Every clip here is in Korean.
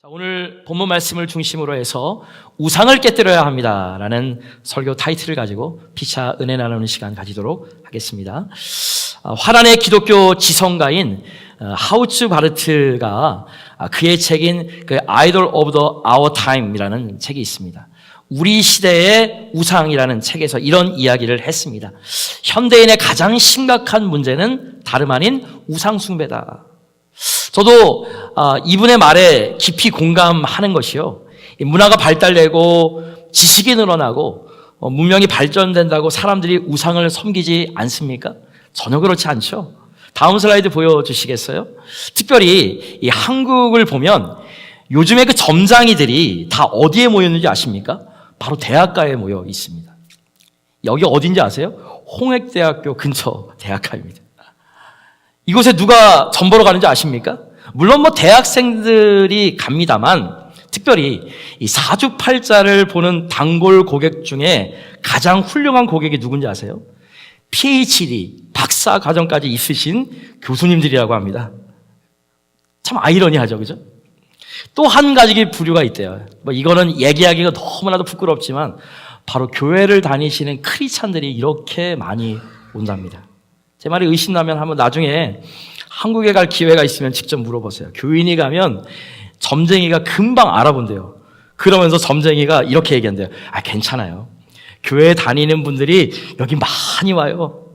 오늘 본문 말씀을 중심으로 해서 우상을 깨뜨려야 합니다라는 설교 타이틀을 가지고 피차 은혜 나누는 시간 가지도록 하겠습니다. 화란의 기독교 지성가인 하우츠 바르트가 그의 책인 그 Idol of the Our Time이라는 책이 있습니다. 우리 시대의 우상이라는 책에서 이런 이야기를 했습니다. 현대인의 가장 심각한 문제는 다름 아닌 우상 숭배다. 저도 이분의 말에 깊이 공감하는 것이요. 문화가 발달되고 지식이 늘어나고 문명이 발전된다고 사람들이 우상을 섬기지 않습니까? 전혀 그렇지 않죠. 다음 슬라이드 보여주시겠어요? 특별히 이 한국을 보면 요즘에 그 점장이들이 다 어디에 모였는지 아십니까? 바로 대학가에 모여 있습니다. 여기 어딘지 아세요? 홍익대학교 근처 대학가입니다. 이곳에 누가 점 보러 가는지 아십니까? 물론 대학생들이 갑니다만 특별히 이 사주팔자를 보는 단골 고객 중에 가장 훌륭한 고객이 누군지 아세요? PhD, 박사 과정까지 있으신 교수님들이라고 합니다. 참 아이러니하죠, 그죠? 또 한 가지 부류가 있대요. 이거는 얘기하기가 너무나도 부끄럽지만 바로 교회를 다니시는 크리스찬들이 이렇게 많이 온답니다. 제 말이 의심나면 한번 나중에 한국에 갈 기회가 있으면 직접 물어보세요. 교인이 가면 점쟁이가 금방 알아본대요. 그러면서 점쟁이가 이렇게 얘기한대요. 괜찮아요. 교회 다니는 분들이 여기 많이 와요.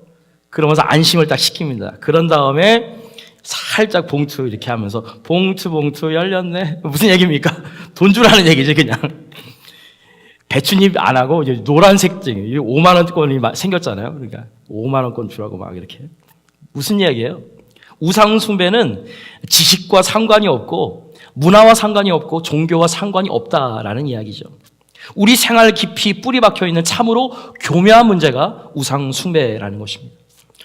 그러면서 안심을 딱 시킵니다. 그런 다음에 살짝 봉투 이렇게 하면서 봉투 열렸네. 무슨 얘기입니까? 돈 주라는 얘기지 그냥. 배추잎 안 하고 이제 노란색 5만 원권이 생겼잖아요. 그러니까 5만 원권 주라고 막 이렇게. 무슨 이야기예요? 우상 숭배는 지식과 상관이 없고 문화와 상관이 없고 종교와 상관이 없다라는 이야기죠. 우리 생활 깊이 뿌리 박혀 있는 참으로 교묘한 문제가 우상 숭배라는 것입니다.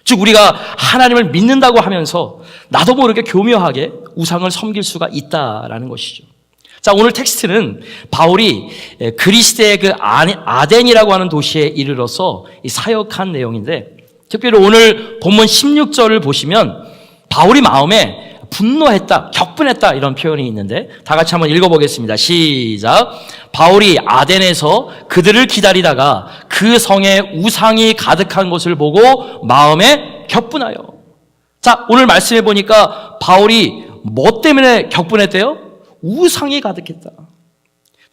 즉 우리가 하나님을 믿는다고 하면서 나도 모르게 교묘하게 우상을 섬길 수가 있다라는 것이죠. 자, 오늘 텍스트는 바울이 그리스의 그 아덴이라고 하는 도시에 이르러서 사역한 내용인데, 특별히 오늘 본문 16절을 보시면 바울이 마음에 분노했다, 격분했다 이런 표현이 있는데 다 같이 한번 읽어보겠습니다. 시작. 바울이 아덴에서 그들을 기다리다가 그 성에 우상이 가득한 것을 보고 마음에 격분하여. 자, 오늘 말씀해 보니까 바울이 뭐 때문에 격분했대요? 우상이 가득했다.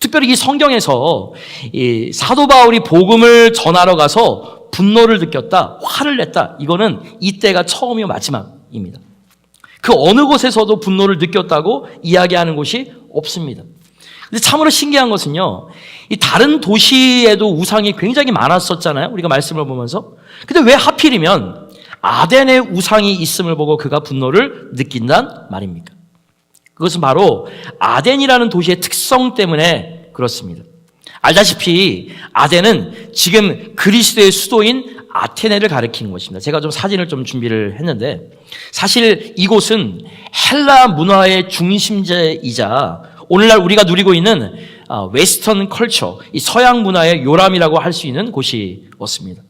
특별히 이 성경에서 이 사도 바울이 복음을 전하러 가서 분노를 느꼈다, 화를 냈다. 이거는 이때가 처음이요 마지막입니다. 그 어느 곳에서도 분노를 느꼈다고 이야기하는 곳이 없습니다. 근데 참으로 신기한 것은요, 이 다른 도시에도 우상이 굉장히 많았었잖아요. 우리가 말씀을 보면서. 근데 왜 하필이면 아덴에 우상이 있음을 보고 그가 분노를 느낀단 말입니까? 그것은 바로 아덴이라는 도시의 특성 때문에 그렇습니다. 알다시피 아덴은 지금 그리스의 수도인 아테네를 가리키는 것입니다. 제가 좀 사진을 좀 준비를 했는데 사실 이곳은 헬라 문화의 중심지이자 오늘날 우리가 누리고 있는 웨스턴 컬처, 이 서양 문화의 요람이라고 할 수 있는 곳이었습니다.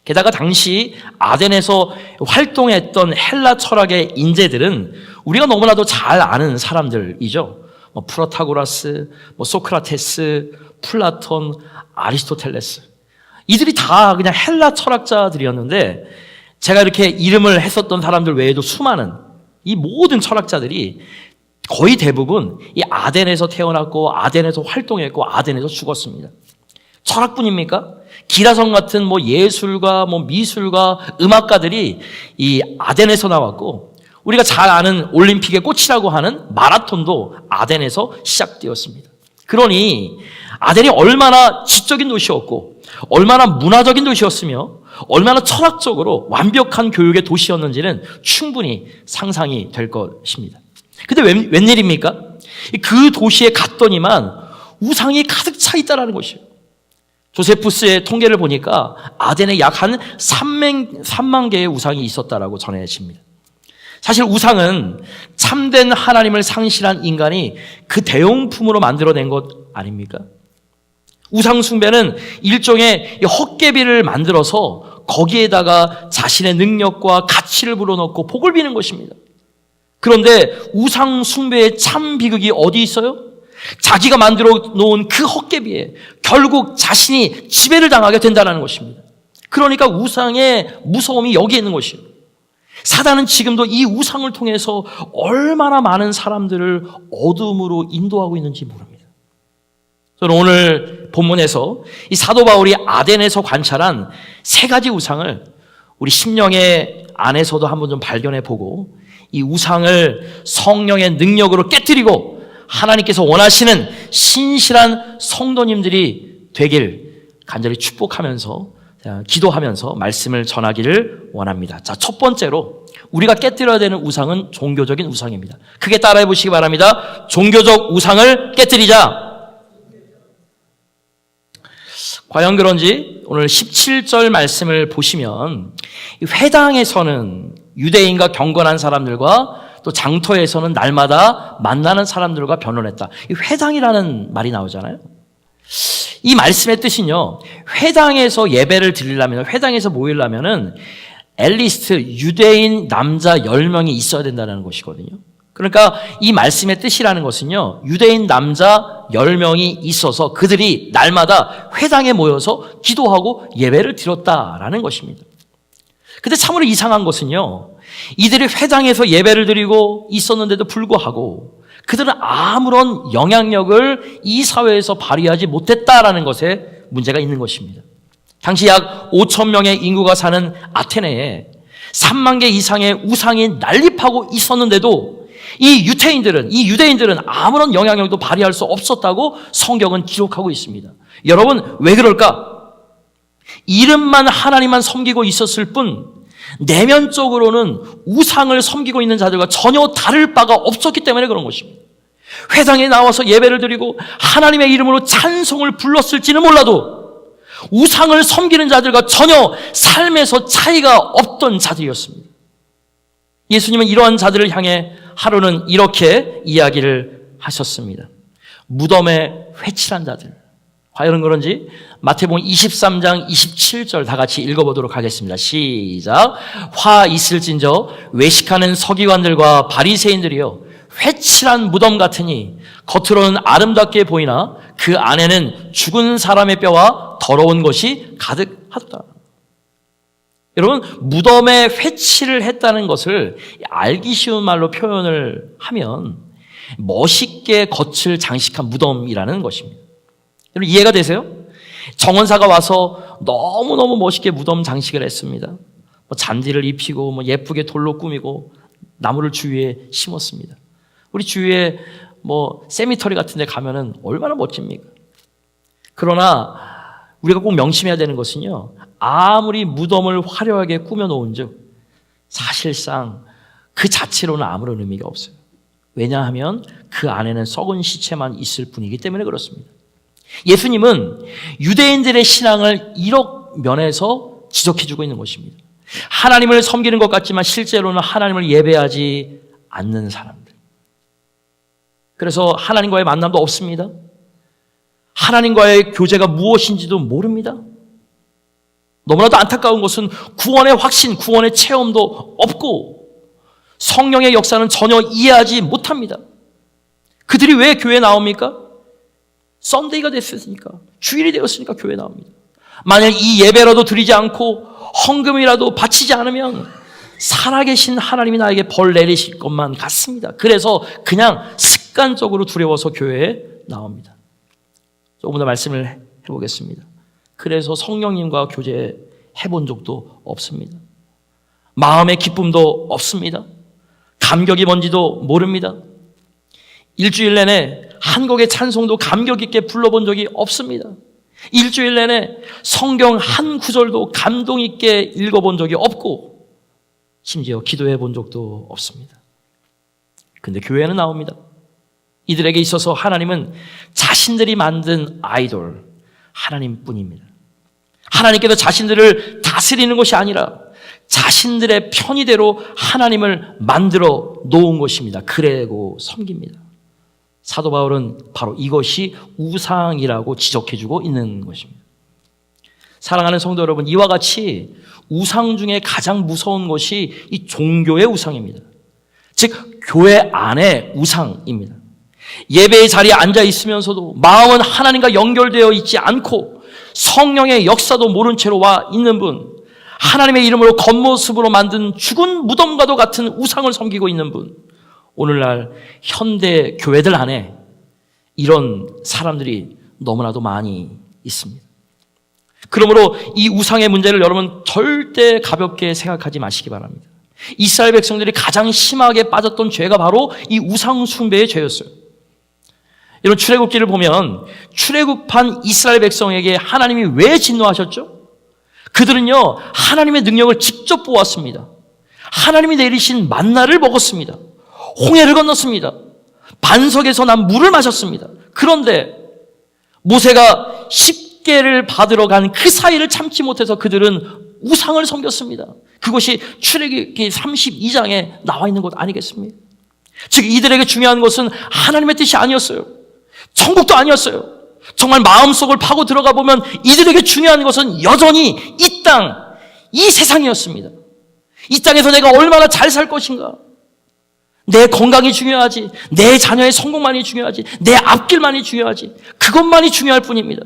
게다가 당시 아덴에서 활동했던 헬라 철학의 인재들은 우리가 너무나도 잘 아는 사람들이죠. 프로타고라스, 소크라테스, 플라톤, 아리스토텔레스. 이들이 다 그냥 헬라 철학자들이었는데 제가 이렇게 이름을 했었던 사람들 외에도 수많은 이 모든 철학자들이 거의 대부분 이 아덴에서 태어났고 아덴에서 활동했고 아덴에서 죽었습니다. 철학뿐입니까? 기라성 같은 예술가, 미술가, 음악가들이 이 아덴에서 나왔고 우리가 잘 아는 올림픽의 꽃이라고 하는 마라톤도 아덴에서 시작되었습니다. 그러니 아덴이 얼마나 지적인 도시였고 얼마나 문화적인 도시였으며 얼마나 철학적으로 완벽한 교육의 도시였는지는 충분히 상상이 될 것입니다. 근데 웬일입니까? 그 도시에 갔더니만 우상이 가득 차 있다는 것이에요. 조세푸스의 통계를 보니까 아덴에 약 한 3만 개의 우상이 있었다라고 전해집니다. 사실 우상은 참된 하나님을 상실한 인간이 그 대용품으로 만들어낸 것 아닙니까? 우상 숭배는 일종의 헛개비를 만들어서 거기에다가 자신의 능력과 가치를 불어넣고 복을 비는 것입니다. 그런데 우상 숭배의 참 비극이 어디 있어요? 자기가 만들어 놓은 그 헛개비에 결국 자신이 지배를 당하게 된다는 것입니다. 그러니까 우상의 무서움이 여기에 있는 것이에요. 사단은 지금도 이 우상을 통해서 얼마나 많은 사람들을 어둠으로 인도하고 있는지 모릅니다. 저는 오늘 본문에서 이 사도 바울이 아덴에서 관찰한 세 가지 우상을 우리 심령의 안에서도 한번 좀 발견해 보고 이 우상을 성령의 능력으로 깨뜨리고 하나님께서 원하시는 신실한 성도님들이 되길 간절히 축복하면서 기도하면서 말씀을 전하기를 원합니다. 자, 첫 번째로 우리가 깨뜨려야 되는 우상은 종교적인 우상입니다. 크게 따라해 보시기 바랍니다. 종교적 우상을 깨뜨리자. 과연 그런지 오늘 17절 말씀을 보시면 회당에서는 유대인과 경건한 사람들과 또 장터에서는 날마다 만나는 사람들과 변론했다. 이 회당이라는 말이 나오잖아요. 이 말씀의 뜻은요, 회당에서 예배를 드리려면, 회당에서 모이려면은 앨리스트 유대인 남자 10명이 있어야 된다는 것이거든요. 그러니까 이 말씀의 뜻이라는 것은요, 유대인 남자 10명이 있어서 그들이 날마다 회당에 모여서 기도하고 예배를 드렸다라는 것입니다. 근데 참으로 이상한 것은요, 이들이 회당에서 예배를 드리고 있었는데도 불구하고 그들은 아무런 영향력을 이 사회에서 발휘하지 못했다라는 것에 문제가 있는 것입니다. 당시 약 5천 명의 인구가 사는 아테네에 3만 개 이상의 우상이 난립하고 있었는데도 이 유대인들은 아무런 영향력도 발휘할 수 없었다고 성경은 기록하고 있습니다. 여러분, 왜 그럴까? 이름만 하나님만 섬기고 있었을 뿐 내면적으로는 우상을 섬기고 있는 자들과 전혀 다를 바가 없었기 때문에 그런 것입니다. 회당에 나와서 예배를 드리고 하나님의 이름으로 찬송을 불렀을지는 몰라도 우상을 섬기는 자들과 전혀 삶에서 차이가 없던 자들이었습니다. 예수님은 이러한 자들을 향해 하루는 이렇게 이야기를 하셨습니다. 무덤에 회칠한 자들. 과연 그런지 마태복음 23장 27절 다 같이 읽어보도록 하겠습니다. 시작. 화 있을진저 외식하는 서기관들과 바리새인들이여 회칠한 무덤 같으니 겉으로는 아름답게 보이나 그 안에는 죽은 사람의 뼈와 더러운 것이 가득하도다. 여러분, 무덤에 회칠을 했다는 것을 알기 쉬운 말로 표현을 하면 멋있게 겉을 장식한 무덤이라는 것입니다. 여러분, 이해가 되세요? 정원사가 와서 너무너무 멋있게 무덤 장식을 했습니다. 잔디를 입히고 예쁘게 돌로 꾸미고 나무를 주위에 심었습니다. 우리 주위에 세미터리 같은 데 가면은 얼마나 멋집니까? 그러나 우리가 꼭 명심해야 되는 것은요, 아무리 무덤을 화려하게 꾸며놓은 즉 사실상 그 자체로는 아무런 의미가 없어요. 왜냐하면 그 안에는 썩은 시체만 있을 뿐이기 때문에 그렇습니다. 예수님은 유대인들의 신앙을 이런 면에서 지적해주고 있는 것입니다. 하나님을 섬기는 것 같지만 실제로는 하나님을 예배하지 않는 사람들. 그래서 하나님과의 만남도 없습니다. 하나님과의 교제가 무엇인지도 모릅니다. 너무나도 안타까운 것은 구원의 확신, 구원의 체험도 없고 성령의 역사는 전혀 이해하지 못합니다. 그들이 왜 교회에 나옵니까? 썬데이가 됐으니까, 주일이 되었으니까 교회에 나옵니다. 만약 이 예배라도 드리지 않고 헌금이라도 바치지 않으면 살아계신 하나님이 나에게 벌 내리실 것만 같습니다. 그래서 그냥 습관적으로 두려워서 교회에 나옵니다. 조금 더 말씀을 해보겠습니다. 그래서 성령님과 교제해 본 적도 없습니다. 마음의 기쁨도 없습니다. 감격이 뭔지도 모릅니다. 일주일 내내 한 곡의 찬송도 감격 있게 불러본 적이 없습니다. 일주일 내내 성경 한 구절도 감동 있게 읽어본 적이 없고 심지어 기도해 본 적도 없습니다. 근데 교회는 나옵니다. 이들에게 있어서 하나님은 자신들이 만든 아이돌 하나님뿐입니다. 하나님께서 자신들을 다스리는 것이 아니라 자신들의 편의대로 하나님을 만들어 놓은 것입니다. 그래고 섬깁니다. 사도 바울은 바로 이것이 우상이라고 지적해주고 있는 것입니다. 사랑하는 성도 여러분, 이와 같이 우상 중에 가장 무서운 것이 이 종교의 우상입니다. 즉 교회 안의 우상입니다. 예배의 자리에 앉아 있으면서도 마음은 하나님과 연결되어 있지 않고 성령의 역사도 모른 채로 와 있는 분, 하나님의 이름으로 겉모습으로 만든 죽은 무덤과도 같은 우상을 섬기고 있는 분, 오늘날 현대 교회들 안에 이런 사람들이 너무나도 많이 있습니다. 그러므로 이 우상의 문제를 여러분 절대 가볍게 생각하지 마시기 바랍니다. 이스라엘 백성들이 가장 심하게 빠졌던 죄가 바로 이 우상 숭배의 죄였어요. 이런 출애굽기를 보면 출애굽한 이스라엘 백성에게 하나님이 왜 진노하셨죠? 그들은요, 하나님의 능력을 직접 보았습니다. 하나님이 내리신 만나를 먹었습니다. 홍해를 건넜습니다. 반석에서 난 물을 마셨습니다. 그런데 모세가 십계를 받으러 간 그 사이를 참지 못해서 그들은 우상을 섬겼습니다. 그것이 출애굽기 32장에 나와 있는 것 아니겠습니까? 즉 이들에게 중요한 것은 하나님의 뜻이 아니었어요. 천국도 아니었어요. 정말 마음속을 파고 들어가 보면 이들에게 중요한 것은 여전히 이 땅, 이 세상이었습니다. 이 땅에서 내가 얼마나 잘 살 것인가, 내 건강이 중요하지, 내 자녀의 성공만이 중요하지, 내 앞길만이 중요하지, 그것만이 중요할 뿐입니다.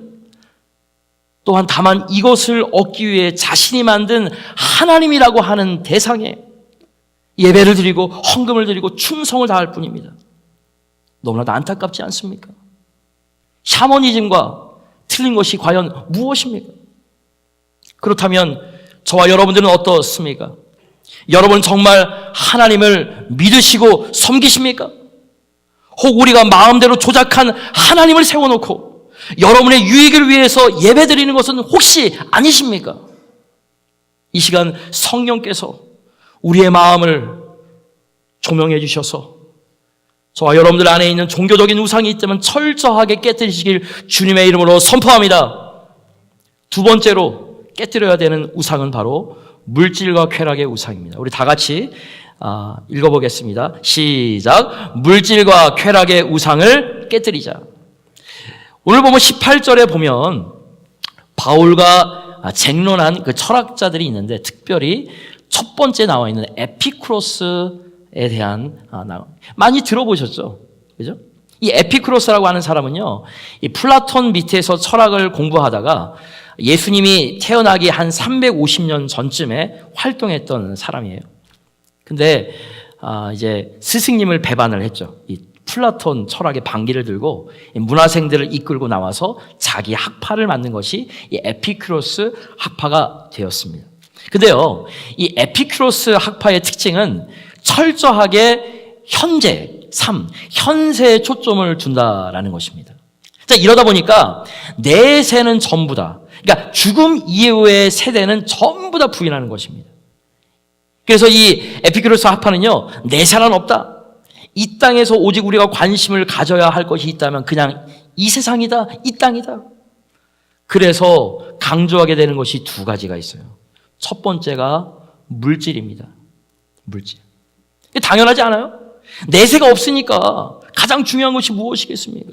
또한 다만 이것을 얻기 위해 자신이 만든 하나님이라고 하는 대상에 예배를 드리고 헌금을 드리고 충성을 다할 뿐입니다. 너무나도 안타깝지 않습니까? 샤머니즘과 틀린 것이 과연 무엇입니까? 그렇다면 저와 여러분들은 어떻습니까? 여러분 정말 하나님을 믿으시고 섬기십니까? 혹 우리가 마음대로 조작한 하나님을 세워놓고 여러분의 유익을 위해서 예배드리는 것은 혹시 아니십니까? 이 시간 성령께서 우리의 마음을 조명해 주셔서 저와 여러분들 안에 있는 종교적인 우상이 있다면 철저하게 깨뜨리시길 주님의 이름으로 선포합니다. 두 번째로 깨뜨려야 되는 우상은 바로 물질과 쾌락의 우상입니다. 우리 다 같이 읽어보겠습니다. 시작. 물질과 쾌락의 우상을 깨뜨리자. 오늘 보면 18절에 보면 바울과 쟁론한 그 철학자들이 있는데 특별히 첫 번째 나와 있는 에피쿠로스에 대한 많이 들어보셨죠? 그죠? 이 에피쿠로스라고 하는 사람은요, 이 플라톤 밑에서 철학을 공부하다가 예수님이 태어나기 한 350년 전쯤에 활동했던 사람이에요. 근데 이제 스승님을 배반을 했죠. 이 플라톤 철학의 반기를 들고 문화생들을 이끌고 나와서 자기 학파를 만든 것이 이 에피쿠로스 학파가 되었습니다. 근데요, 이 에피쿠로스 학파의 특징은 철저하게 현재, 삶, 현세에 초점을 둔다라는 것입니다. 자, 이러다 보니까 내 세는 전부다. 그러니까 죽음 이후의 세대는 전부 다 부인하는 것입니다. 그래서 이 에피쿠로스 학파는요, 내 세는 없다. 이 땅에서 오직 우리가 관심을 가져야 할 것이 있다면 그냥 이 세상이다, 이 땅이다. 그래서 강조하게 되는 것이 두 가지가 있어요. 첫 번째가 물질입니다. 물질. 당연하지 않아요? 내세가 없으니까 가장 중요한 것이 무엇이겠습니까?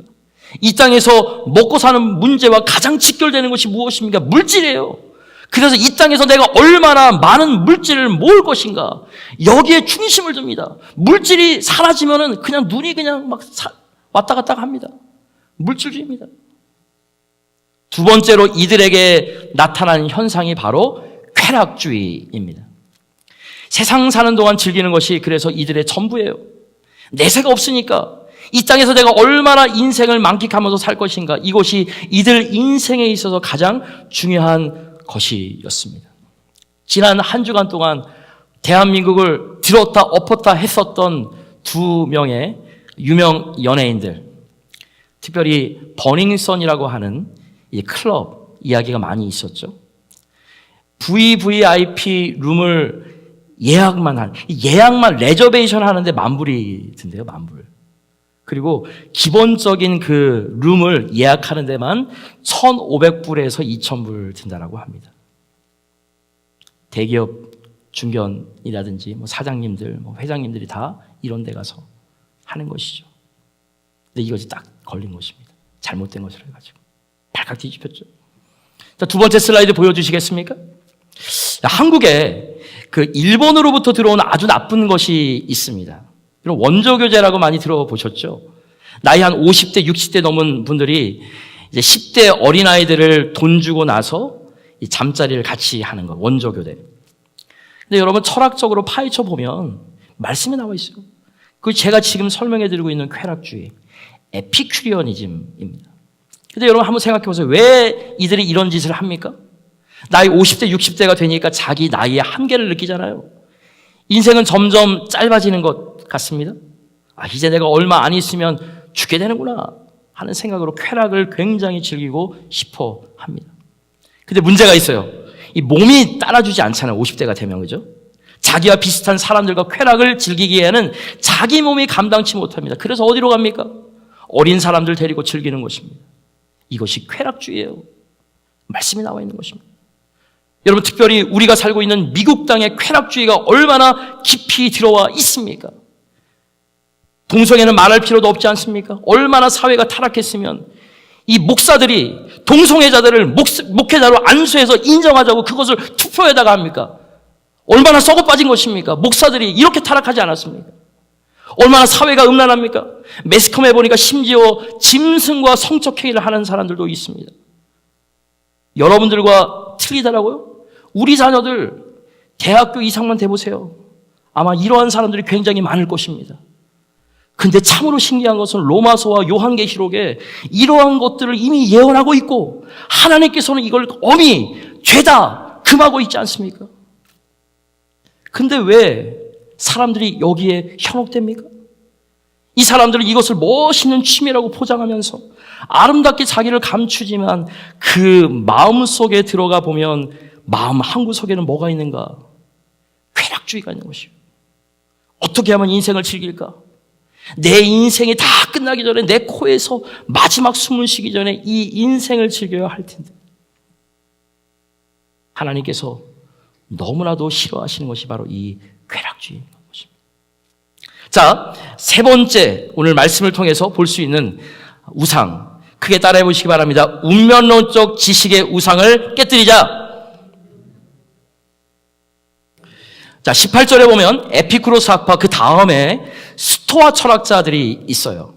이 땅에서 먹고 사는 문제와 가장 직결되는 것이 무엇입니까? 물질이에요. 그래서 이 땅에서 내가 얼마나 많은 물질을 모을 것인가, 여기에 중심을 둡니다. 물질이 사라지면은 그냥 눈이 그냥 막 왔다 갔다 합니다. 물질주의입니다. 두 번째로 이들에게 나타나는 현상이 바로 쾌락주의입니다. 세상 사는 동안 즐기는 것이 그래서 이들의 전부예요. 내세가 없으니까 이 땅에서 내가 얼마나 인생을 만끽하면서 살 것인가, 이것이 이들 인생에 있어서 가장 중요한 것이었습니다. 지난 한 주간 동안 대한민국을 들었다 엎었다 했었던 두 명의 유명 연예인들, 특별히 버닝썬이라고 하는 이 클럽 이야기가 많이 있었죠. VVIP 룸을 예약만 레저베이션 하는데 만불이 든대요, 만불. 그리고 기본적인 그 룸을 예약하는 데만 1,500불에서 2,000불 든다라고 합니다. 대기업 중견이라든지 뭐 사장님들, 뭐 회장님들이 다 이런 데 가서 하는 것이죠. 근데 이것이 딱 걸린 것입니다. 잘못된 것을 해가지고. 발칵 뒤집혔죠. 자, 두 번째 슬라이드 보여주시겠습니까? 한국에 그 일본으로부터 들어온 아주 나쁜 것이 있습니다. 원조교제라고 많이 들어보셨죠? 나이 한 50대, 60대 넘은 분들이 이제 10대 어린아이들을 돈 주고 나서 이 잠자리를 같이 하는 거, 원조교대. 근데 여러분 철학적으로 파헤쳐 보면 말씀에 나와 있어요. 그 제가 지금 설명해 드리고 있는 쾌락주의, 에피큐리언이즘입니다. 근데 여러분 한번 생각해 보세요. 왜 이들이 이런 짓을 합니까? 나이 50대, 60대가 되니까 자기 나이의 한계를 느끼잖아요. 인생은 점점 짧아지는 것 같습니다. 이제 내가 얼마 안 있으면 죽게 되는구나 하는 생각으로 쾌락을 굉장히 즐기고 싶어 합니다. 근데 문제가 있어요. 이 몸이 따라주지 않잖아요. 50대가 되면, 그죠? 자기와 비슷한 사람들과 쾌락을 즐기기에는 자기 몸이 감당치 못합니다. 그래서 어디로 갑니까? 어린 사람들 데리고 즐기는 것입니다. 이것이 쾌락주의예요. 말씀이 나와 있는 것입니다. 여러분, 특별히 우리가 살고 있는 미국 땅의 쾌락주의가 얼마나 깊이 들어와 있습니까? 동성애는 말할 필요도 없지 않습니까? 얼마나 사회가 타락했으면 이 목사들이 동성애자들을 목회자로 안수해서 인정하자고 그것을 투표에다가 합니까? 얼마나 썩어 빠진 것입니까? 목사들이 이렇게 타락하지 않았습니까? 얼마나 사회가 음란합니까? 매스컴에 보니까 심지어 짐승과 성적행위를 하는 사람들도 있습니다. 여러분들과 틀리더라고요. 우리 자녀들 대학교 이상만 돼보세요. 아마 이러한 사람들이 굉장히 많을 것입니다. 근데 참으로 신기한 것은 로마서와 요한계시록에 이러한 것들을 이미 예언하고 있고 하나님께서는 이걸 엄히 죄다 금하고 있지 않습니까? 근데 왜 사람들이 여기에 현혹됩니까? 이 사람들은 이것을 멋있는 취미라고 포장하면서 아름답게 자기를 감추지만 그 마음 속에 들어가 보면 마음 한구석에는 뭐가 있는가? 쾌락주의가 있는 것이에요. 어떻게 하면 인생을 즐길까? 내 인생이 다 끝나기 전에 내 코에서 마지막 숨을 쉬기 전에 이 인생을 즐겨야 할 텐데 하나님께서 너무나도 싫어하시는 것이 바로 이 쾌락주의인 것입니다. 자, 세 번째 오늘 말씀을 통해서 볼 수 있는 우상, 크게 따라해 보시기 바랍니다. 운면론적 지식의 우상을 깨뜨리자. 자, 18절에 보면 에피쿠로스 학파 그 다음에 스토아 철학자들이 있어요.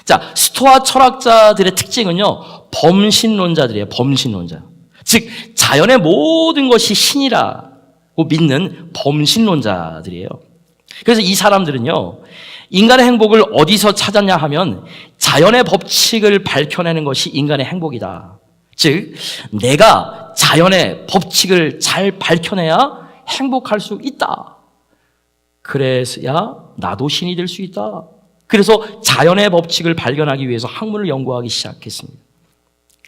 자, 스토아 철학자들의 특징은요, 범신론자들이에요. 범신론자. 즉 자연의 모든 것이 신이라고 믿는 범신론자들이에요. 그래서 이 사람들은요, 인간의 행복을 어디서 찾았냐 하면 자연의 법칙을 밝혀내는 것이 인간의 행복이다. 즉 내가 자연의 법칙을 잘 밝혀내야 행복할 수 있다. 그래야 나도 신이 될 수 있다. 그래서 자연의 법칙을 발견하기 위해서 학문을 연구하기 시작했습니다.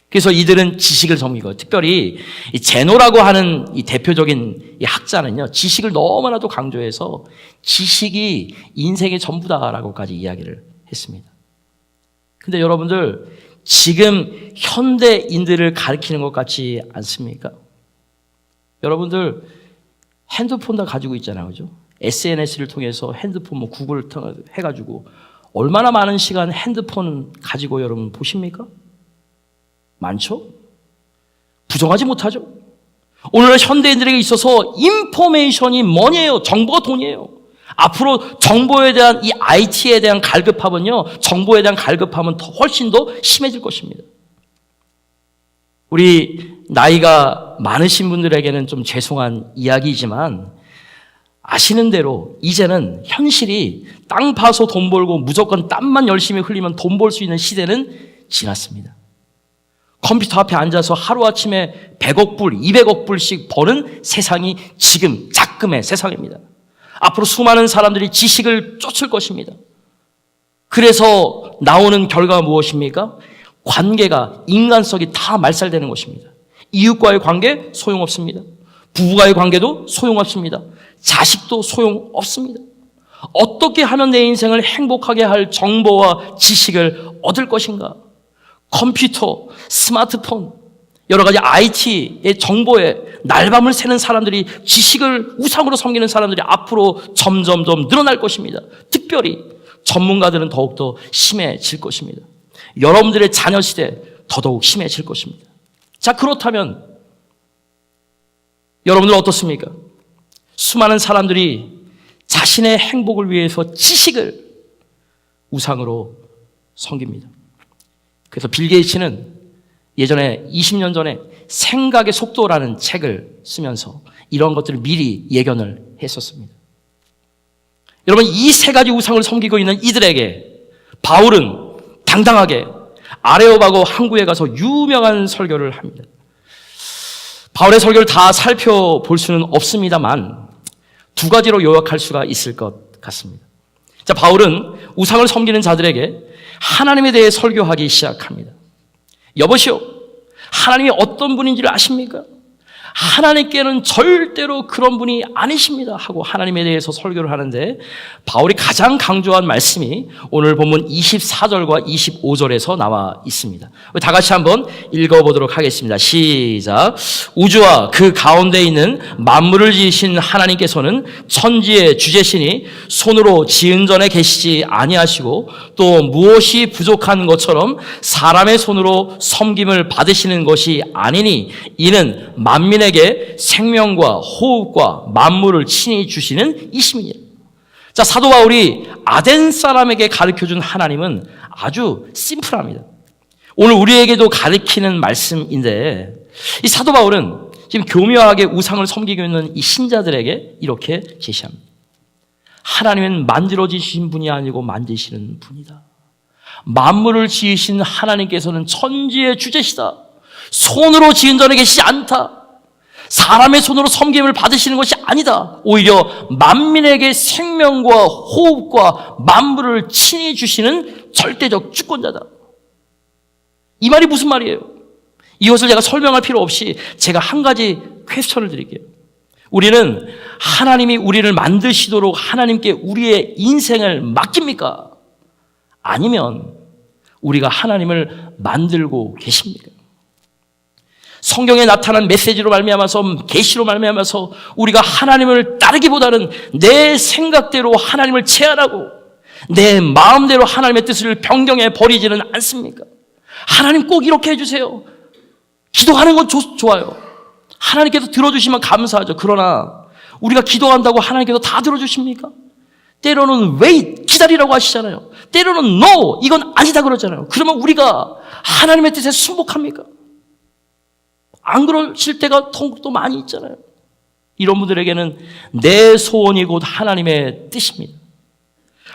그래서 이들은 지식을 섬기고, 특별히 이 제노라고 하는 이 대표적인 이 학자는요, 지식을 너무나도 강조해서 지식이 인생의 전부다라고까지 이야기를 했습니다. 근데 여러분들, 지금 현대인들을 가리키는 것 같지 않습니까? 여러분들 핸드폰 다 가지고 있잖아요, 그죠? SNS를 통해서 핸드폰, 구글 해가지고 얼마나 많은 시간 핸드폰 가지고 여러분 보십니까? 많죠? 부정하지 못하죠? 오늘날 현대인들에게 있어서 인포메이션이 뭐니에요? 정보가 돈이에요. 앞으로 정보에 대한 이 IT에 대한 갈급함은요, 정보에 대한 갈급함은 훨씬 더 심해질 것입니다. 우리 나이가 많으신 분들에게는 좀 죄송한 이야기이지만 아시는 대로 이제는 현실이 땅 파서 돈 벌고 무조건 땀만 열심히 흘리면 돈 벌 수 있는 시대는 지났습니다. 컴퓨터 앞에 앉아서 하루아침에 100억 불, 200억 불씩 버는 세상이 지금 작금의 세상입니다. 앞으로 수많은 사람들이 지식을 쫓을 것입니다. 그래서 나오는 결과가 무엇입니까? 관계가, 인간성이 다 말살되는 것입니다. 이웃과의 관계 소용없습니다. 부부와의 관계도 소용없습니다. 자식도 소용없습니다. 어떻게 하면 내 인생을 행복하게 할 정보와 지식을 얻을 것인가? 컴퓨터, 스마트폰, 여러 가지 IT의 정보에 날밤을 새는 사람들이, 지식을 우상으로 섬기는 사람들이 앞으로 점점 늘어날 것입니다. 특별히 전문가들은 더욱더 심해질 것입니다. 여러분들의 자녀 시대 더더욱 심해질 것입니다. 자, 그렇다면 여러분들 어떻습니까? 수많은 사람들이 자신의 행복을 위해서 지식을 우상으로 섬깁니다. 그래서 빌 게이츠는 예전에 20년 전에 생각의 속도라는 책을 쓰면서 이런 것들을 미리 예견을 했었습니다. 여러분, 이 세 가지 우상을 섬기고 있는 이들에게 바울은 당당하게 아레오바고 항구에 가서 유명한 설교를 합니다. 바울의 설교를 다 살펴볼 수는 없습니다만 두 가지로 요약할 수가 있을 것 같습니다. 자, 바울은 우상을 섬기는 자들에게 하나님에 대해 설교하기 시작합니다. 여보시오, 하나님이 어떤 분인지를 아십니까? 하나님께는 절대로 그런 분이 아니십니다 하고 하나님에 대해서 설교를 하는데, 바울이 가장 강조한 말씀이 오늘 본문 24절과 25절에서 나와 있습니다. 다 같이 한번 읽어보도록 하겠습니다. 시작. 우주와 그 가운데 있는 만물을 지으신 하나님께서는 천지의 주제시니 손으로 지은 전에 계시지 아니하시고 또 무엇이 부족한 것처럼 사람의 손으로 섬김을 받으시는 것이 아니니 이는 만민의 생명과 호흡과 만물을 친히 주시는 이심이니라. 자, 사도 바울이 아덴 사람에게 가르쳐준 하나님은 아주 심플합니다. 오늘 우리에게도 가르치는 말씀인데, 이 사도 바울은 지금 교묘하게 우상을 섬기고 있는 이 신자들에게 이렇게 제시합니다. 하나님은 만들어지신 분이 아니고 만드시는 분이다. 만물을 지으신 하나님께서는 천지의 주제시다. 손으로 지은 전에 계시지 않다. 사람의 손으로 섬김을 받으시는 것이 아니다. 오히려 만민에게 생명과 호흡과 만물을 친히 주시는 절대적 주권자다. 이 말이 무슨 말이에요? 이것을 제가 설명할 필요 없이 제가 한 가지 퀘스천을 드릴게요. 우리는 하나님이 우리를 만드시도록 하나님께 우리의 인생을 맡깁니까? 아니면 우리가 하나님을 만들고 계십니까? 성경에 나타난 메시지로 말미암아서, 계시로 말미암아서 우리가 하나님을 따르기보다는 내 생각대로 하나님을 제한하고 내 마음대로 하나님의 뜻을 변경해 버리지는 않습니까? 하나님 꼭 이렇게 해주세요. 기도하는 건 좋아요. 하나님께서 들어주시면 감사하죠. 그러나 우리가 기도한다고 하나님께서 다 들어주십니까? 때로는 wait, 기다리라고 하시잖아요. 때로는 no, 이건 아니다 그러잖아요. 그러면 우리가 하나님의 뜻에 순복합니까? 안 그러실 때가 또 많이 있잖아요. 이런 분들에게는 내 소원이 곧 하나님의 뜻입니다.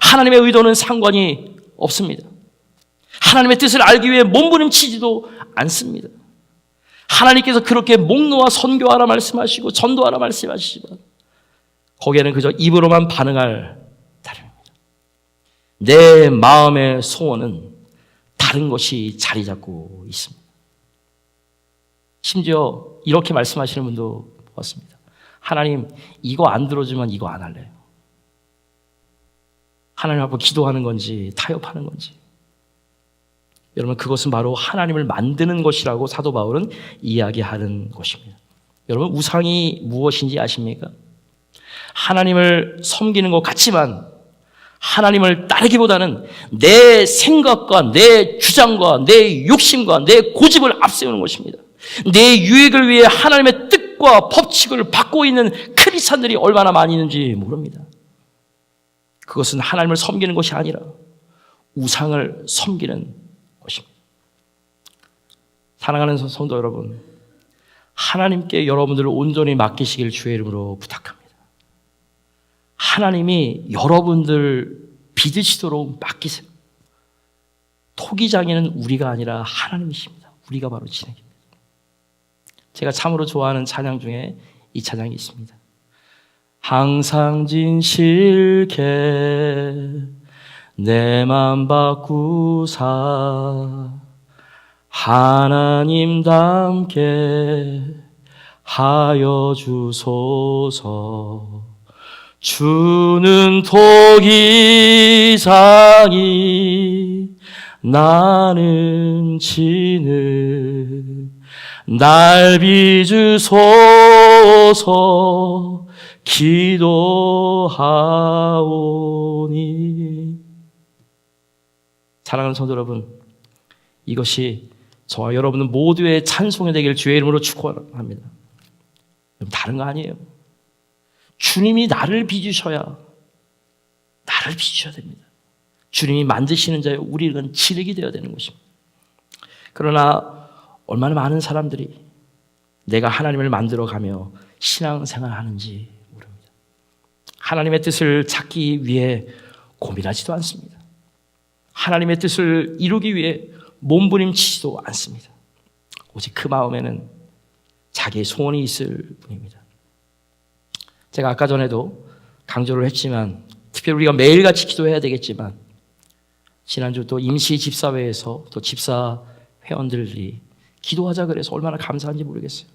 하나님의 의도는 상관이 없습니다. 하나님의 뜻을 알기 위해 몸부림치지도 않습니다. 하나님께서 그렇게 목놓아 선교하라 말씀하시고 전도하라 말씀하시지만 거기에는 그저 입으로만 반응할 따름입니다. 내 마음의 소원은 다른 것이 자리 잡고 있습니다. 심지어 이렇게 말씀하시는 분도 봤습니다. 하나님, 이거 안 들어주면 이거 안 할래요. 하나님 앞에 기도하는 건지 타협하는 건지. 여러분, 그것은 바로 하나님을 만드는 것이라고 사도 바울은 이야기하는 것입니다. 여러분, 우상이 무엇인지 아십니까? 하나님을 섬기는 것 같지만 하나님을 따르기보다는 내 생각과 내 주장과 내 욕심과 내 고집을 앞세우는 것입니다. 내 유익을 위해 하나님의 뜻과 법칙을 받고 있는 크리스찬들이 얼마나 많이 있는지 모릅니다. 그것은 하나님을 섬기는 것이 아니라 우상을 섬기는 것입니다. 사랑하는 성도 여러분, 하나님께 여러분들을 온전히 맡기시길 주의 이름으로 부탁합니다. 하나님이 여러분들 믿으시도록 맡기세요. 토기장애는 우리가 아니라 하나님이십니다. 우리가 바로 진행입니다. 제가 참으로 좋아하는 찬양 중에 이 찬양이 있습니다. 항상 진실게 내 맘 바꾸사 하나님답게 하여 주소서. 주는 토기장이 나는 진을 날 빚으소서 기도하오니. 사랑하는 성도 여러분, 이것이 저와 여러분 모두의 찬송이 되길 주의 이름으로 축원합니다. 다른 거 아니에요. 주님이 나를 빚으셔야 됩니다. 주님이 만드시는 자여 우리는 진흙이 되어야 되는 것입니다. 그러나 얼마나 많은 사람들이 내가 하나님을 만들어가며 신앙생활을 하는지 모릅니다. 하나님의 뜻을 찾기 위해 고민하지도 않습니다. 하나님의 뜻을 이루기 위해 몸부림치지도 않습니다. 오직 그 마음에는 자기의 소원이 있을 뿐입니다. 제가 아까 전에도 강조를 했지만, 특별히 우리가 매일같이 기도해야 되겠지만, 지난주 또 임시 집사회에서 또 집사 회원들이 기도하자 그래서 얼마나 감사한지 모르겠어요.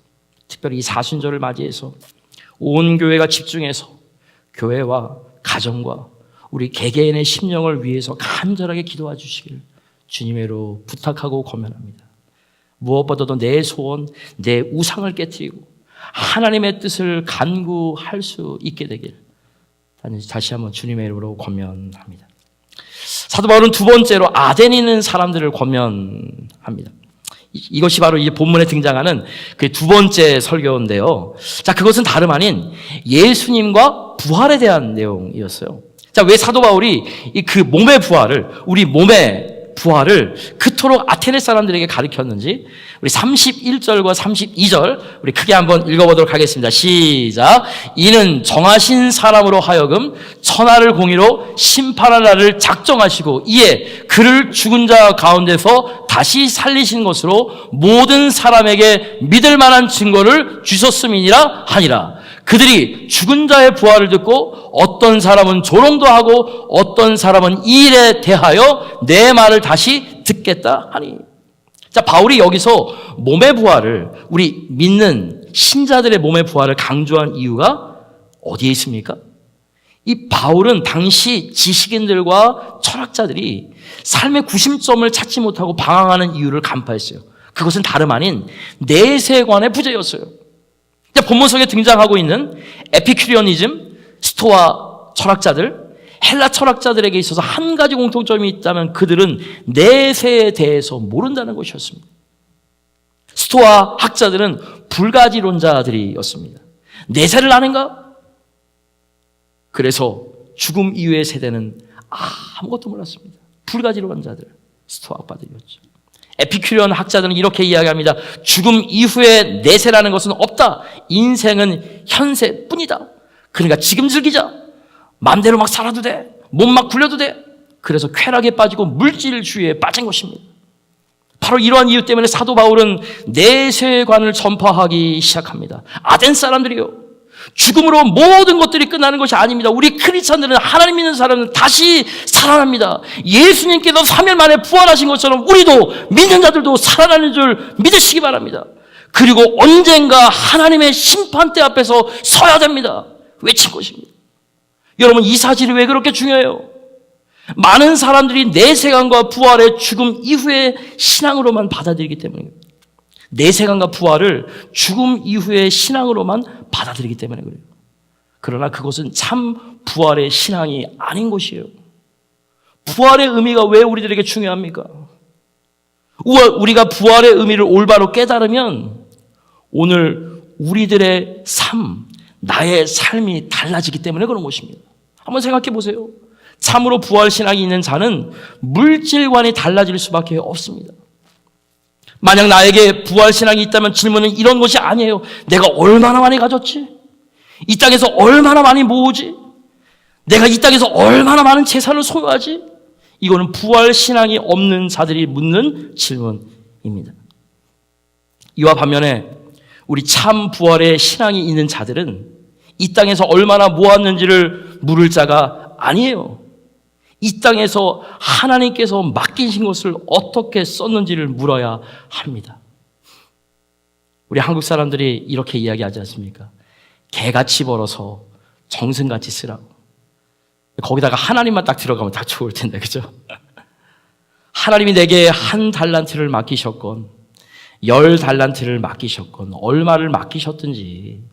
특별히 이 사순절을 맞이해서 온 교회가 집중해서 교회와 가정과 우리 개개인의 심령을 위해서 간절하게 기도해 주시길 주님으로 부탁하고 권면합니다. 무엇보다도 내 소원, 내 우상을 깨트리고 하나님의 뜻을 간구할 수 있게 되길 다시 한번 주님의 이름으로 권면합니다. 사도 바울은 두 번째로 아덴에 있는 사람들을 권면합니다. 이것이 바로 이 본문에 등장하는 그 두 번째 설교인데요. 자, 그것은 다름 아닌 예수님과 부활에 대한 내용이었어요. 자, 왜 사도 바울이 그 몸의 부활을, 우리 몸의 부활을 그토록 아테네 사람들에게 가르쳤는지 우리 31절과 32절 우리 크게 한번 읽어보도록 하겠습니다. 시작. 이는 정하신 사람으로 하여금 천하를 공의로 심판할 날을 작정하시고 이에 그를 죽은 자 가운데서 다시 살리신 것으로 모든 사람에게 믿을 만한 증거를 주셨음이니라 하니라. 그들이 죽은 자의 부활을 듣고 어떤 사람은 조롱도 하고 어떤 사람은 이 일에 대하여 내 말을 다시 듣겠다 하니. 자, 바울이 여기서 몸의 부활을, 우리 믿는 신자들의 몸의 부활을 강조한 이유가 어디에 있습니까? 이 바울은 당시 지식인들과 철학자들이 삶의 구심점을 찾지 못하고 방황하는 이유를 간파했어요. 그것은 다름 아닌 내세관의 부재였어요. 본문석에 등장하고 있는 에피큐리언이즘, 스토아 철학자들, 헬라 철학자들에게 있어서 한 가지 공통점이 있다면 그들은 내세에 대해서 모른다는 것이었습니다. 스토아 학자들은 불가지론자들이었습니다. 내세를 아는가? 그래서 죽음 이후의 세대는 아무것도 몰랐습니다. 불가지론자들, 스토아 학파들이었죠. 에피큐리언 학자들은 이렇게 이야기합니다. 죽음 이후에 내세라는 것은 없다. 인생은 현세뿐이다. 그러니까 지금 즐기자. 마음대로 막 살아도 돼. 몸 막 굴려도 돼. 그래서 쾌락에 빠지고 물질주의에 빠진 것입니다. 바로 이러한 이유 때문에 사도 바울은 내세관을 전파하기 시작합니다. 아덴 사람들이요, 죽음으로 모든 것들이 끝나는 것이 아닙니다. 우리 크리스찬들은, 하나님 믿는 사람은 다시 살아납니다. 예수님께서 3일 만에 부활하신 것처럼 우리도, 믿는 자들도 살아나는 줄 믿으시기 바랍니다. 그리고 언젠가 하나님의 심판대 앞에서 서야 됩니다. 외친 것입니다. 여러분, 이 사실이 왜 그렇게 중요해요? 많은 사람들이 내세관과 부활의 죽음 이후의 신앙으로만 받아들이기 때문입니다. 내세관과 부활을 죽음 이후의 신앙으로만 받아들이기 때문에 그래요. 그러나 그것은 참 부활의 신앙이 아닌 것이에요. 부활의 의미가 왜 우리들에게 중요합니까? 우리가 부활의 의미를 올바로 깨달으면 오늘 우리들의 삶, 나의 삶이 달라지기 때문에 그런 것입니다. 한번 생각해 보세요. 참으로 부활 신앙이 있는 자는 물질관이 달라질 수밖에 없습니다. 만약 나에게 부활 신앙이 있다면 질문은 이런 것이 아니에요. 내가 얼마나 많이 가졌지? 이 땅에서 얼마나 많이 모으지? 내가 이 땅에서 얼마나 많은 재산을 소유하지? 이거는 부활 신앙이 없는 자들이 묻는 질문입니다. 이와 반면에 우리 참 부활의 신앙이 있는 자들은 이 땅에서 얼마나 모았는지를 물을 자가 아니에요. 이 땅에서 하나님께서 맡기신 것을 어떻게 썼는지를 물어야 합니다. 우리 한국 사람들이 이렇게 이야기하지 않습니까? 개같이 벌어서 정승같이 쓰라고. 거기다가 하나님만 딱 들어가면 다 좋을 텐데, 그죠? 하나님이 내게 1달란트를 맡기셨건 10달란트를 맡기셨건 얼마를 맡기셨든지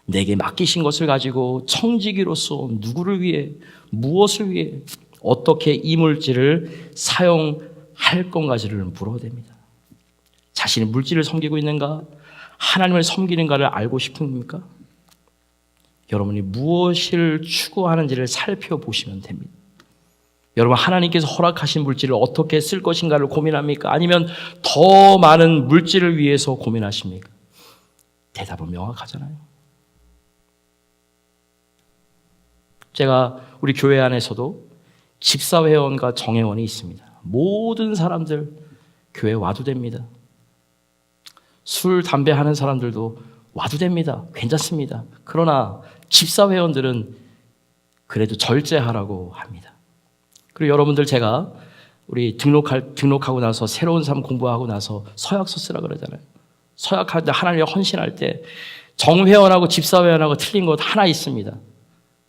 내게 맡기신 것을 가지고 청지기로서 누구를 위해, 무엇을 위해, 어떻게 이 물질을 사용할 건가지를 물어야 됩니다. 자신이 물질을 섬기고 있는가, 하나님을 섬기는가를 알고 싶습니까? 여러분이 무엇을 추구하는지를 살펴보시면 됩니다. 여러분, 하나님께서 허락하신 물질을 어떻게 쓸 것인가를 고민합니까? 아니면 더 많은 물질을 위해서 고민하십니까? 대답은 명확하잖아요. 제가 우리 교회 안에서도 집사회원과 정회원이 있습니다. 모든 사람들 교회 와도 됩니다. 술, 담배 하는 사람들도 와도 됩니다. 괜찮습니다. 그러나 집사회원들은 그래도 절제하라고 합니다. 그리고 여러분들, 제가 우리 등록하고 나서 새로운 삶 공부하고 나서 서약서 쓰라 그러잖아요. 서약할 때, 하나님께 헌신할 때 정회원하고 집사회원하고 틀린 것 하나 있습니다.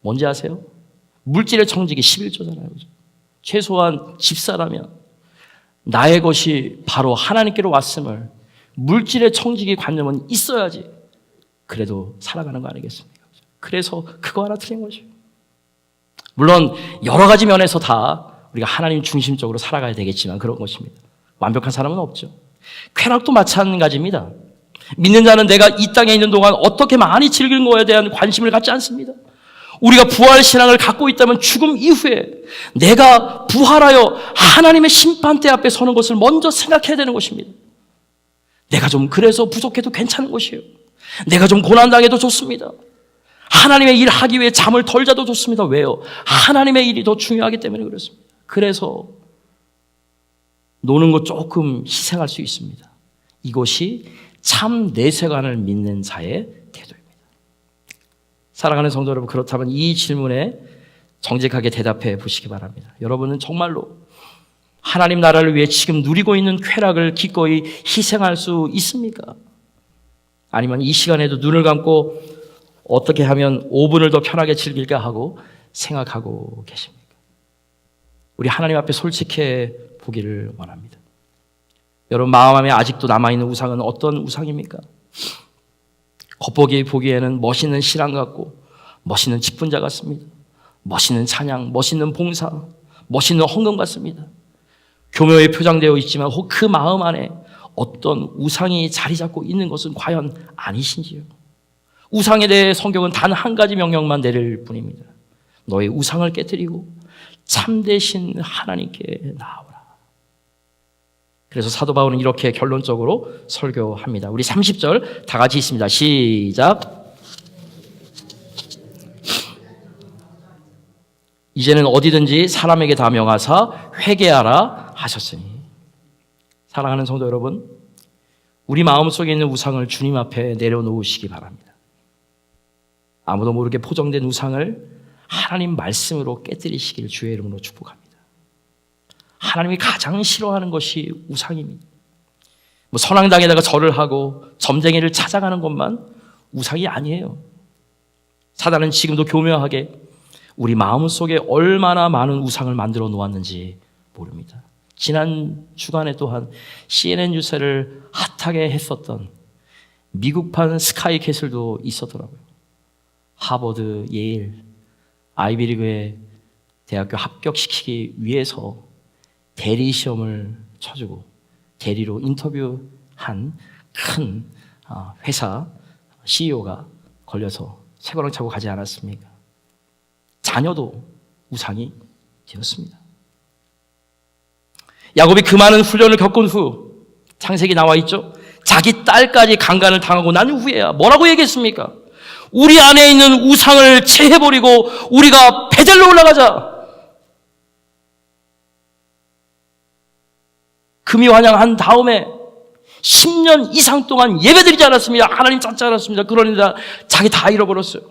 뭔지 아세요? 물질의 청지기 11조잖아요. 그죠? 최소한 집사라면 나의 것이 바로 하나님께로 왔음을, 물질의 청지기 관념은 있어야지 그래도 살아가는 거 아니겠습니까? 그래서 그거 하나 틀린 거죠. 물론 여러 가지 면에서 다 우리가 하나님 중심적으로 살아가야 되겠지만 그런 것입니다. 완벽한 사람은 없죠. 쾌락도 마찬가지입니다. 믿는 자는 내가 이 땅에 있는 동안 어떻게 많이 즐긴 거에 대한 관심을 갖지 않습니다. 우리가 부활 신앙을 갖고 있다면 죽음 이후에 내가 부활하여 하나님의 심판대 앞에 서는 것을 먼저 생각해야 되는 것입니다. 내가 좀 그래서 부족해도 괜찮은 것이에요. 내가 좀 고난당해도 좋습니다. 하나님의 일 하기 위해 잠을 덜 자도 좋습니다. 왜요? 하나님의 일이 더 중요하기 때문에 그렇습니다. 그래서 노는 것 조금 희생할 수 있습니다. 이것이 참 내세관을 믿는 자의 태도입니다. 사랑하는 성도 여러분, 그렇다면 이 질문에 정직하게 대답해 보시기 바랍니다. 여러분은 정말로 하나님 나라를 위해 지금 누리고 있는 쾌락을 기꺼이 희생할 수 있습니까? 아니면 이 시간에도 눈을 감고 어떻게 하면 5분을 더 편하게 즐길까 하고 생각하고 계십니까? 우리 하나님 앞에 솔직해 보기를 원합니다. 여러분, 마음 안에 아직도 남아있는 우상은 어떤 우상입니까? 겉보기 보기에는 멋있는 신앙 같고 멋있는 직분자 같습니다. 멋있는 찬양, 멋있는 봉사, 멋있는 헌금 같습니다. 교묘에 표장되어 있지만 혹 그 마음 안에 어떤 우상이 자리 잡고 있는 것은 과연 아니신지요? 우상에 대해 성경은 단 한 가지 명령만 내릴 뿐입니다. 너의 우상을 깨뜨리고 참되신 하나님께 나아오라. 그래서 사도 바울은 이렇게 결론적으로 설교합니다. 우리 30절 다 같이 있습니다. 시작. 이제는 어디든지 사람에게 다 명하사 회개하라 하셨으니. 사랑하는 성도 여러분, 우리 마음속에 있는 우상을 주님 앞에 내려놓으시기 바랍니다. 아무도 모르게 포장된 우상을 하나님 말씀으로 깨뜨리시길 주의 이름으로 축복합니다. 하나님이 가장 싫어하는 것이 우상입니다. 선앙당에다가 절을 하고 점쟁이를 찾아가는 것만 우상이 아니에요. 사단은 지금도 교묘하게 우리 마음속에 얼마나 많은 우상을 만들어 놓았는지 모릅니다. 지난 주간에 또한 CNN 뉴스를 핫하게 했었던 미국판 스카이캐슬도 있었더라고요. 하버드, 예일, 아이비리그에 대학교 합격시키기 위해서 대리 시험을 쳐주고 대리로 인터뷰한 큰 회사 CEO가 걸려서 쇠고랑 차고 가지 않았습니까? 자녀도 우상이 되었습니다. 야곱이 그 많은 훈련을 겪은 후, 창세기 나와 있죠? 자기 딸까지 강간을 당하고 난 후에야 뭐라고 얘기했습니까? 우리 안에 있는 우상을 제해버리고 우리가 베델로 올라가자. 금이 환영한 다음에 10년 이상 동안 예배드리지 않았습니다. 하나님 찾지 않았습니다. 그러니까 자기 다 잃어버렸어요.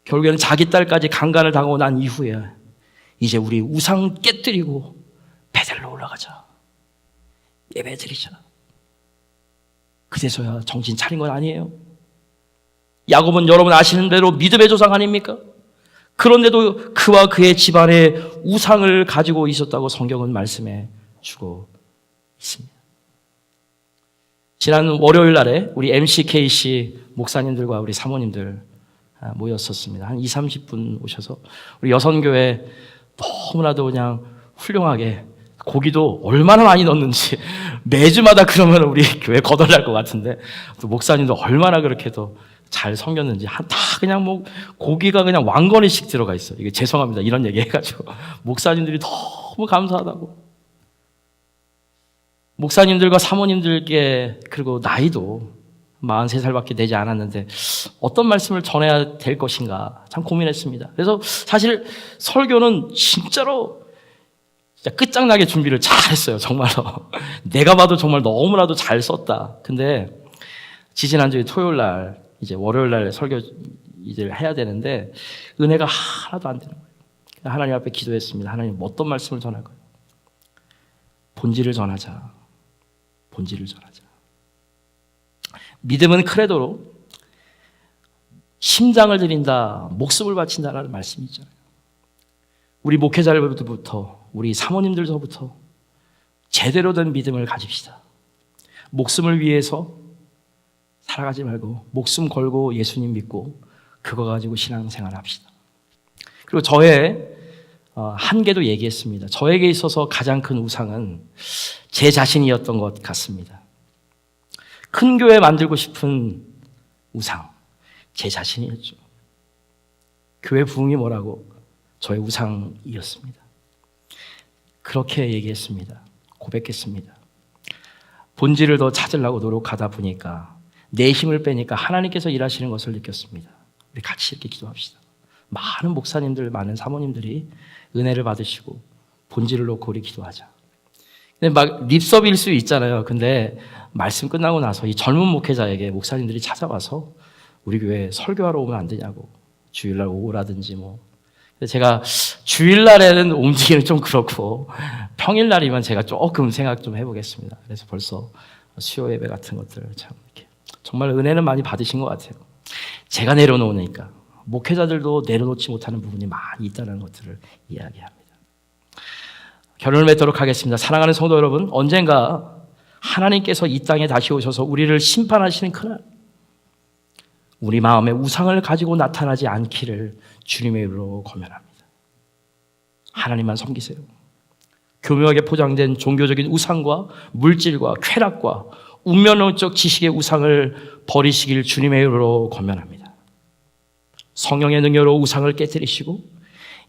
결국에는 자기 딸까지 강간을 당하고 난 이후에 이제 우리 우상 깨뜨리고 베델로 올라가자. 예배드리자. 그래서야 정신 차린 건 아니에요. 야곱은 여러분 아시는 대로 믿음의 조상 아닙니까? 그런데도 그와 그의 집안에 우상을 가지고 있었다고 성경은 말씀해 주고 있습니다. 지난 월요일 날에 우리 MCKC 목사님들과 우리 사모님들 모였었습니다. 한 20-30분 오셔서 우리 여선교회 너무나도 그냥 훌륭하게 고기도 얼마나 많이 넣는지 매주마다 그러면 우리 교회 거덜날 것 같은데 또 목사님도 얼마나 그렇게 또 잘 섬겼는지 다 그냥 뭐 고기가 그냥 왕건이씩 들어가 있어. 이게 죄송합니다. 이런 얘기 해가지고 목사님들이 너무 감사하다고. 목사님들과 사모님들께 그리고 나이도 43살밖에 되지 않았는데 어떤 말씀을 전해야 될 것인가 참 고민했습니다. 그래서 사실 설교는 진짜로 진짜 끝장나게 준비를 잘했어요. 정말로. 내가 봐도 정말 너무나도 잘 썼다. 근데 지지난주에 토요일 날 이제 월요일 날 설교 이제 해야 되는데 은혜가 하나도 안 되는 거예요. 하나님 앞에 기도했습니다. 하나님 어떤 말씀을 전할 거예요? 본질을 전하자. 본질을 전하자. 믿음은 크레도로 심장을 드린다, 목숨을 바친다라는 말씀이 있잖아요. 우리 목회자들부터 우리 사모님들서부터 제대로 된 믿음을 가집시다. 목숨을 위해서 살아가지 말고 목숨 걸고 예수님 믿고 그거 가지고 신앙생활 합시다. 그리고 저의 한계도 얘기했습니다. 저에게 있어서 가장 큰 우상은 제 자신이었던 것 같습니다. 큰 교회 만들고 싶은 우상, 제 자신이었죠. 교회 부흥이 뭐라고? 저의 우상이었습니다. 그렇게 얘기했습니다. 고백했습니다. 본질을 더 찾으려고 노력하다 보니까 내 힘을 빼니까 하나님께서 일하시는 것을 느꼈습니다. 우리 같이 이렇게 기도합시다. 많은 목사님들, 많은 사모님들이 은혜를 받으시고 본질을 놓고 우리 기도하자. 근데 막 립서비일 수 있잖아요. 근데 말씀 끝나고 나서 이 젊은 목회자에게 목사님들이 찾아와서 우리 교회 설교하러 오면 안 되냐고, 주일날 오라든지 뭐. 제가 주일날에는 움직이는 좀 그렇고 평일날이면 제가 조금 생각 좀 해보겠습니다. 그래서 벌써 수요 예배 같은 것들 참 이렇게 정말 은혜는 많이 받으신 것 같아요. 제가 내려놓으니까 목회자들도 내려놓지 못하는 부분이 많이 있다는 것들을 이야기합니다. 결론을 맺도록 하겠습니다. 사랑하는 성도 여러분, 언젠가 하나님께서 이 땅에 다시 오셔서 우리를 심판하시는 그날, 우리 마음에 우상을 가지고 나타나지 않기를 주님의 이름으로 권면합니다. 하나님만 섬기세요. 교묘하게 포장된 종교적인 우상과 물질과 쾌락과 운명론적 지식의 우상을 버리시길 주님의 이름으로 권면합니다. 성령의 능력으로 우상을 깨뜨리시고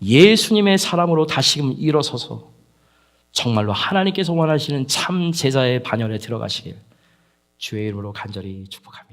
예수님의 사람으로 다시금 일어서서 정말로 하나님께서 원하시는 참 제자의 반열에 들어가시길 주의 이름으로 간절히 축복합니다.